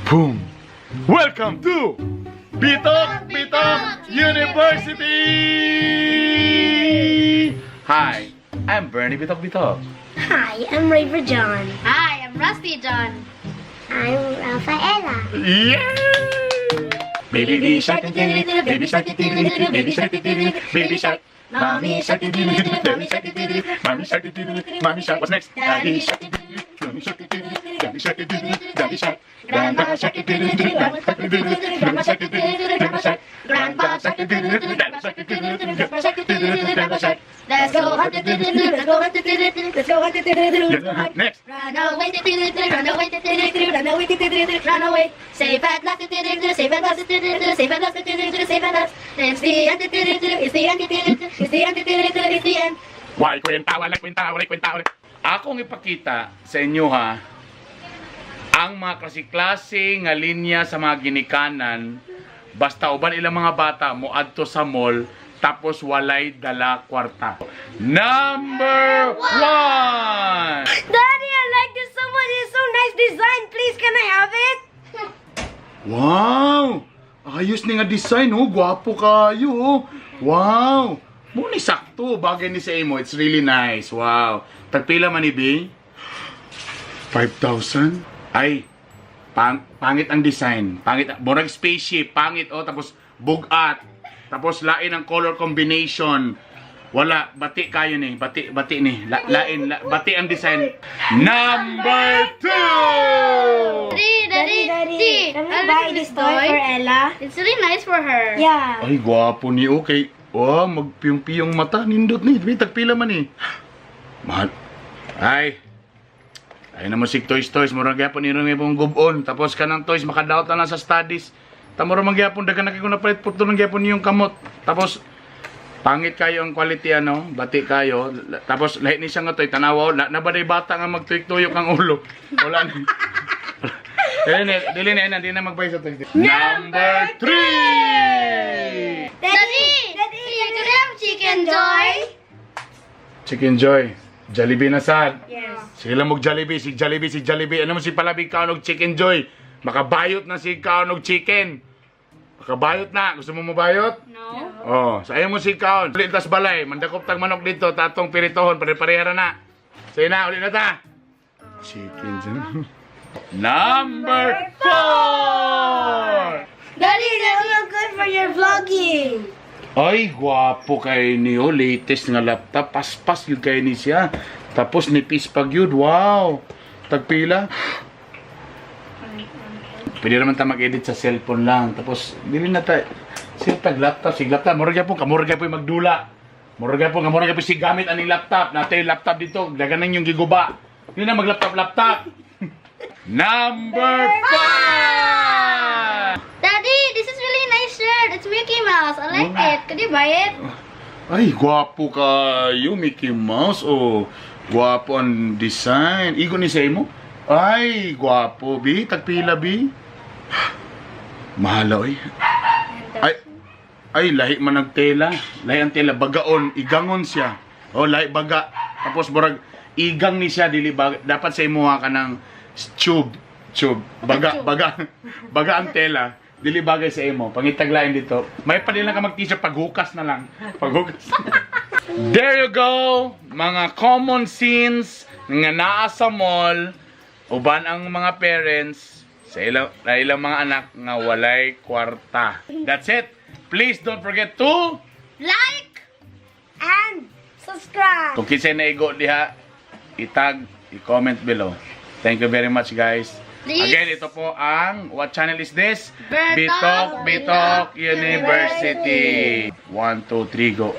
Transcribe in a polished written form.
Boom! Welcome to Bitokbitok University! Hi, I'm Bernie Bitokbitok. Hi, I'm Raver John. Hi, I'm Rusty John. I'm Rafaela. Yeah! Baby shark, baby shark, baby shark, baby shark. Mommy shark, mommy shark, mommy shark, mommy shark. What's next? Daddy shark, mommy shark, daddy shark, daddy shark. Grandpa shark, grandpa shark, grandpa shark, grandpa shark, grandpa shark, grandpa shark, grandpa shark, grandpa shark. Let's go hunt it, let's go hunt it, let's go hunt it. Next. Run away, run away, run away, run away. Safe at last, safe at last, safe at last, safe at last. It's the end, it's the end, it's the end, it's the end. Wala kwenta. Akong ipakita sa inyo ha, ang mga klase-klase nga linya sa mga ginikanan, basta uban ilang mga bata mo adto sa mall, tapos walay dala kwarta. Number 1! Daddy, I like this so much. It's so nice design. Please, can I have it? Wow! Ayos ni nga design, oh. Gwapo kayo, oh. Wow! Muni sakto, bagay ni sa imo. It's really nice. Wow. Tagpila man ni B? 5,000? Ay, pangit ang design. Pangit, borag spaceship, pangit, oh. Tapos bugat. Tapos lain ang color combination. Wala, bati kayo ni. Bati ni. Bati ang design. Number 2! Daddy, Can we buy this toy for Ella? It's really nice for her. Yeah. Ay, gwapo ni. Okay. Oh, magpiyong-piyong mata. Nindot ni. Tagpila man ni. Mahal. Ay na musik toys. Murag yapon ni Rumi pong gubon. Tapos ka ng toys, makadaot na lang sa studies. Tamuro magyapon, dagan na kayo na palit puto ng gyapon yung kamot. Tapos, pangit kayo ang quality, ano, bati kayo. Tapos, lahat ni siya nga toy, tanawa, nabaday bata nga magtuyok-tuyok ang ulo. Wala na. Dili na magbay sa toy. Number 3! Daddy, can you have chicken joy? Chicken Joy. Jollibee na sad. Yes. Sige lang mong Jollibee, si Jollibee. Ano mo si Palabig Kaunog Chicken Joy? Makabayot na si Kaunog Chicken. Makabayot na. Gusto mo mabayot? No. Oh, sa ayaw mo si Kaon. Ulit tas balay. Mandakop tag manok dito. Tatong piritohon. Pare-parehara na. Sige na, ulit na ta. Chicken Joy. Number 4! Daddy, that look good for your vlogging. Ay, gwapo kay niyo. Latest nga laptop. Paspas yun kay ni siya. Tapos nipis pag yun. Wow. Tagpila. Pwede naman tayo mag-edit sa cellphone lang. Tapos, dili na tayo. Sige laptop. Murag po yung magdula. Murag po si gamit aning laptop. Natin yung laptop dito. Daganan yung giguba. Yun na mag-laptop. Number 5! Daddy, this is really nice shirt. It's Mickey Mouse. I like it. Could you buy it? Ay, gwapo kayo, Mickey Mouse. Oh, gwapo ang design. Igo ni Seymo? Ay, gwapo, B. Tagpila, B. Mahalo, eh. Ay, lahi man nagtela. Lahi ang tela. Bagaon. Igangon siya. Oh, lahi baga. Tapos, borag, igang ni siya. Dili baga. Dapat sa imuha ka ng tube. Baga ang tela. Dili bagay sa imo. Pangitaglain dito. May pa lang ka mag-t-shirt. Paghukas na lang. There you go. Mga common scenes nga naa sa mall. Uban ang mga parents sa ilang mga anak nga walay kwarta. That's it. Please don't forget to Like! And subscribe. kung kinsay naigo diha, itag, i-comment below. Thank you very much, guys. Please. Again, ito po ang, what channel is this? Bitokbitok University. 1, 2, 3, go.